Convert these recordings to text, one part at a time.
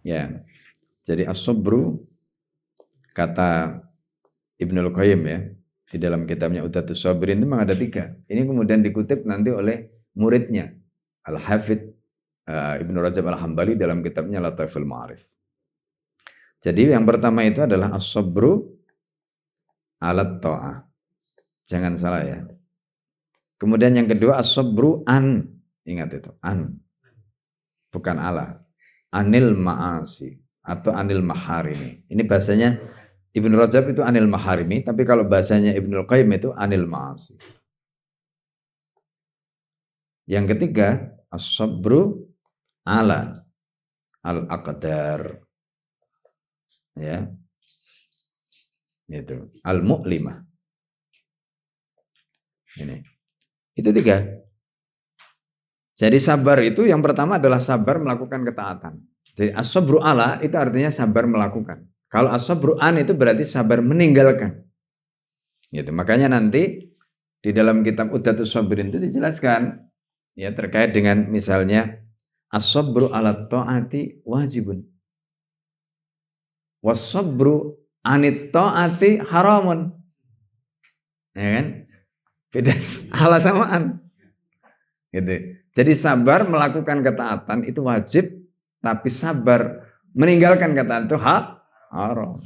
Ya. Jadi as-sabru kata Ibnul Qayyim ya, di dalam kitabnya Uddatus Sabirin itu memang ada 3. Ini kemudian dikutip nanti oleh muridnya Al-Hafidz Ibnu Rajab Al-Hambali dalam kitabnya Lataiful Ma'arif. Jadi yang pertama itu adalah as-sabru alat ta'ah. Jangan salah ya. Kemudian yang kedua as-sabru an. Ingat itu, an. Bukan ala. Anil ma'asi atau anil maharimi. Ini bahasanya Ibnu Rajab itu anil maharimi, tapi kalau bahasanya Ibnu Qayyim itu anil ma'asi. Yang ketiga, as-sabru ala al-aqdar. Ya. Itu al-mu'limah. Ini. Itu 3. Jadi sabar itu yang pertama adalah sabar melakukan ketaatan. Jadi as-sabru ala itu artinya sabar melakukan. Kalau as-sabru an itu berarti sabar meninggalkan. Gitu. Makanya nanti di dalam kitab Uddatus Sabirin itu dijelaskan ya terkait dengan misalnya as-sabru ala ta'ati wajibun. Was-sabru anit ta'ati haramun. Ya kan? Beda ala samaan. Gitu. Jadi sabar melakukan ketaatan itu wajib, tapi sabar meninggalkan ketaatan itu haram.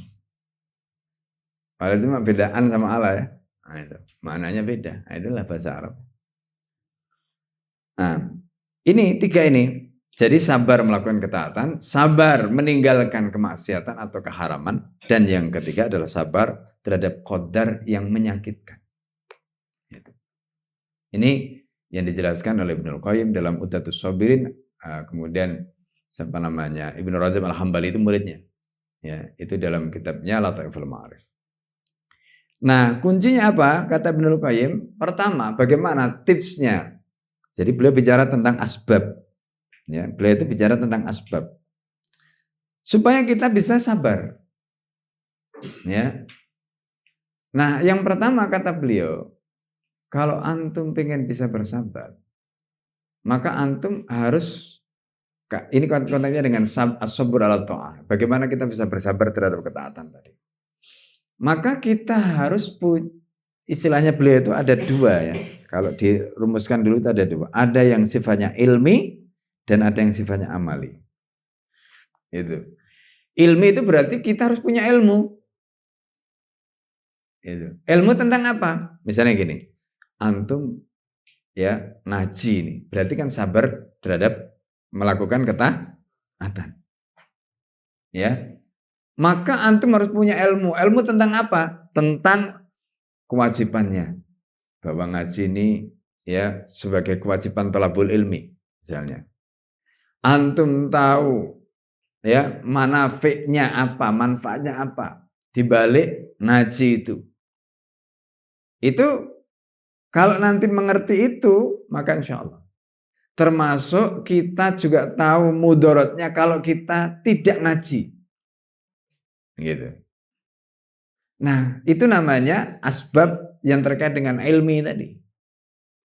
Padahal cuma bedaan sama Allah ya. Nah, itu maknanya beda. Nah, itulah bahasa Arab. Nah, ini 3 ini. Jadi sabar melakukan ketaatan, sabar meninggalkan kemaksiatan atau keharaman, dan yang ketiga adalah sabar terhadap qadar yang menyakitkan. Ini yang dijelaskan oleh Ibnul Qayyim dalam Uddatus Sabirin, kemudian siapa namanya Ibnu Rajab Al-Hambali itu muridnya. Ya, itu dalam kitabnya Lataiful Ma'arif. Nah, kuncinya apa? Kata Ibnul Qayyim, pertama, bagaimana tipsnya? Jadi beliau bicara tentang asbab. Ya, beliau itu bicara tentang asbab. Supaya kita bisa sabar. Ya. Nah, yang pertama kata beliau, kalau antum pengen bisa bersabar, maka antum harus, ini konteksnya dengan as-sabr ala ta'ah. Bagaimana kita bisa bersabar terhadap ketaatan tadi. Maka kita harus istilahnya beliau itu ada 2 ya. Kalau dirumuskan dulu itu ada 2. Ada yang sifatnya ilmi dan ada yang sifatnya amali. Itu. Ilmi itu berarti kita harus punya ilmu. Itu. Ilmu tentang apa? Misalnya gini. Antum ya ngaji ini berarti kan sabar terhadap melakukan ketaatan ya, maka antum harus punya ilmu tentang apa? Tentang kewajibannya, bahwa ngaji ini ya sebagai kewajiban thalabul ilmi. Misalnya antum tahu ya manafiknya apa, manfaatnya apa dibalik ngaji itu kalau nanti mengerti itu, maka insya Allah. Termasuk kita juga tahu mudaratnya kalau kita tidak ngaji. Gitu. Nah, itu namanya asbab yang terkait dengan ilmi tadi.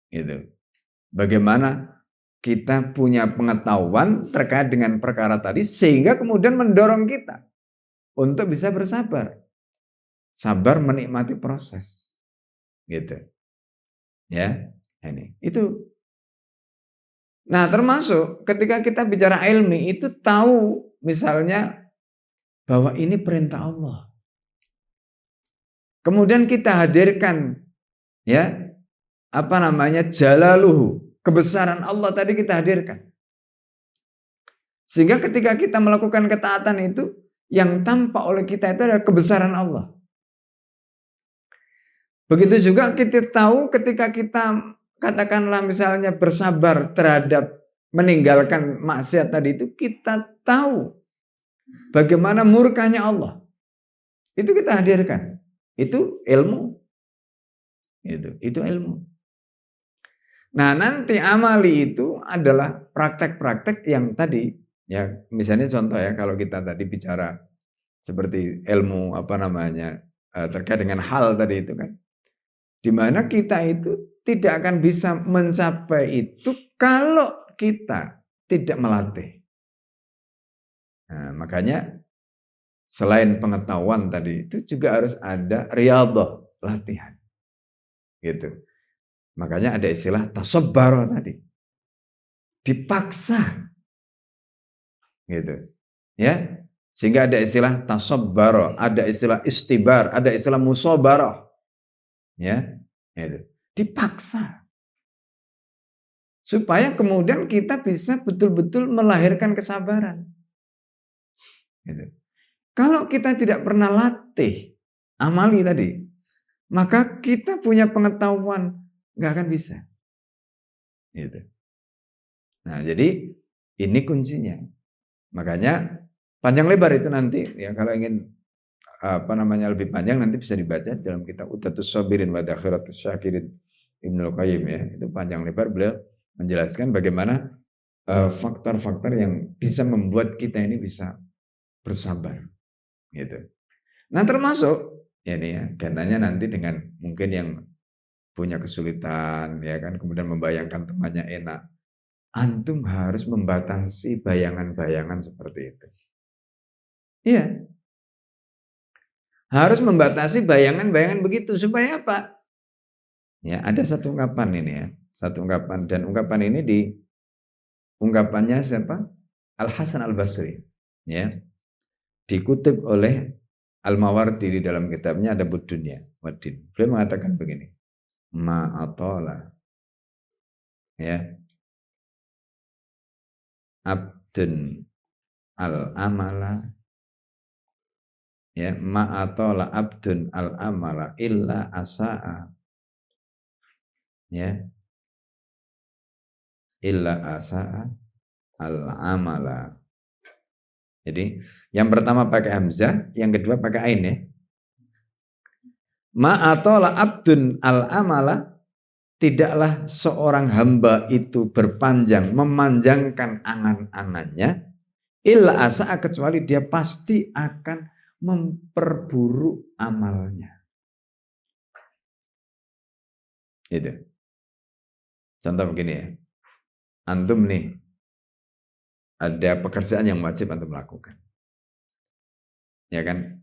Gitu. Bagaimana kita punya pengetahuan terkait dengan perkara tadi, sehingga kemudian mendorong kita untuk bisa bersabar. Sabar menikmati proses. Gitu. Ya, ini. Itu. Nah, termasuk ketika kita bicara ilmi itu tahu misalnya bahwa ini perintah Allah. Kemudian kita hadirkan ya, apa namanya? Jalaluhu, kebesaran Allah tadi kita hadirkan. Sehingga ketika kita melakukan ketaatan itu yang tampak oleh kita itu adalah kebesaran Allah. Begitu juga kita tahu ketika kita katakanlah misalnya bersabar terhadap meninggalkan maksiat tadi itu, kita tahu bagaimana murkanya Allah. Itu kita hadirkan. Itu ilmu. Itu ilmu. Nah, nanti amali itu adalah praktek-praktek yang tadi ya, misalnya contoh ya, kalau kita tadi bicara seperti ilmu apa namanya terkait dengan hal tadi itu kan, di mana kita itu tidak akan bisa mencapai itu kalau kita tidak melatih. Nah, makanya selain pengetahuan tadi itu juga harus ada riyadhah, latihan. Gitu. Makanya ada istilah tasabbara tadi. Dipaksa. Gitu. Ya. Sehingga ada istilah tasabbara, ada istilah istibar, ada istilah musabarah. Ya. Gitu. Dipaksa. Supaya kemudian kita bisa betul-betul melahirkan kesabaran. Gitu. Kalau kita tidak pernah latih, amali tadi, maka kita punya pengetahuan, nggak akan bisa. Gitu. Nah, jadi ini kuncinya. Makanya panjang lebar itu nanti, ya kalau ingin lebih panjang nanti bisa dibaca dalam kitab Utatus Sabirin wa Dakhiratus Syakirin Ibnul Qayyim ya. Itu panjang lebar beliau menjelaskan bagaimana faktor-faktor yang bisa membuat kita ini bisa bersabar. Gitu. Nah termasuk ini ya kaitannya nanti dengan mungkin yang punya kesulitan ya kan kemudian membayangkan temannya enak, antum harus membatasi bayangan-bayangan seperti itu. Iya, harus membatasi bayangan-bayangan begitu supaya apa? Ya ada satu ungkapan ini ya, satu ungkapan dan ungkapan ini ungkapannya siapa? Al Hasan Al Basri, ya dikutip oleh Al-Mawardi di dalam kitabnya ada Dunya Waddin. Beliau mengatakan begini, ma'atola ya abdun al-amala ya ma'atola abdun al-amala illa asa'a ya illa asa'a al-amala. Jadi yang pertama pakai hamzah, yang kedua pakai ain ya. Ma'atola abdun al-amala, tidaklah seorang hamba itu berpanjang, memanjangkan angan-angannya, illa asa'a kecuali dia pasti akan memperburuk amalnya. Itu. Contoh begini ya. Antum nih, ada pekerjaan yang wajib antum lakukan. Ya kan?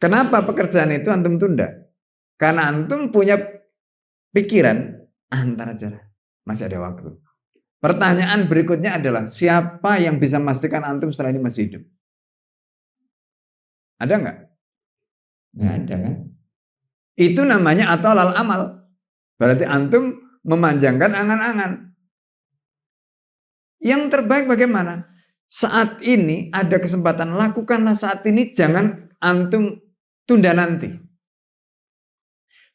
Kenapa pekerjaan itu antum tunda? Karena antum punya pikiran, antar aja, masih ada waktu. Pertanyaan berikutnya adalah, siapa yang bisa memastikan antum setelah ini masih hidup? Ada nggak? Nggak ada kan? Itu namanya atolal amal. Berarti antum memanjangkan angan-angan. Yang terbaik bagaimana? Saat ini ada kesempatan, lakukanlah saat ini, jangan antum tunda nanti.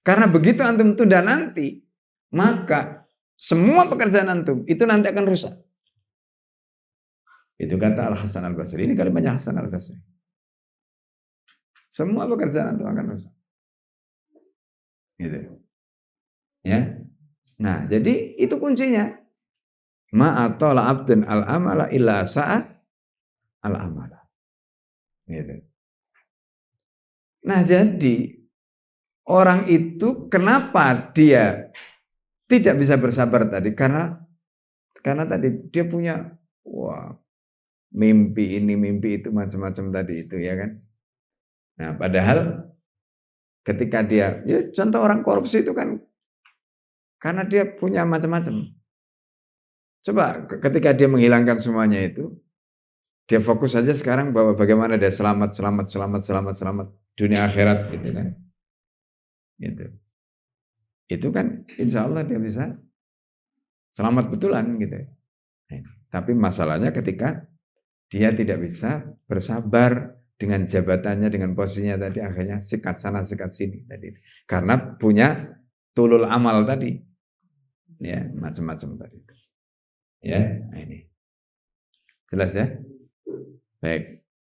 Karena begitu antum tunda nanti, maka semua pekerjaan antum itu nanti akan rusak. Itu kata Al Hasan Al Basri. Ini kalimatnya Hasan Al Basri. Semua pekerjaan antum akan rusak. Gitu. Ya. Nah, jadi itu kuncinya. Ma'atola abdun al-amala illa sa'at al-amala. Gitu. Nah, jadi orang itu kenapa dia tidak bisa bersabar tadi? Karena tadi dia punya mimpi ini, mimpi itu, macam-macam tadi itu ya kan. Nah, padahal ketika dia, ya contoh orang korupsi itu kan karena dia punya macam-macam. Coba ketika dia menghilangkan semuanya itu, dia fokus saja sekarang bahwa bagaimana dia selamat dunia akhirat gitu kan. Gitu. Itu kan insya Allah dia bisa selamat betulan gitu. Tapi masalahnya ketika dia tidak bisa bersabar dengan jabatannya, dengan posisinya tadi, akhirnya sikat sana sikat sini tadi. Karena punya tulul amal tadi. Ya, macam-macam tadi. Ya, nah ini. Jelas ya? Baik.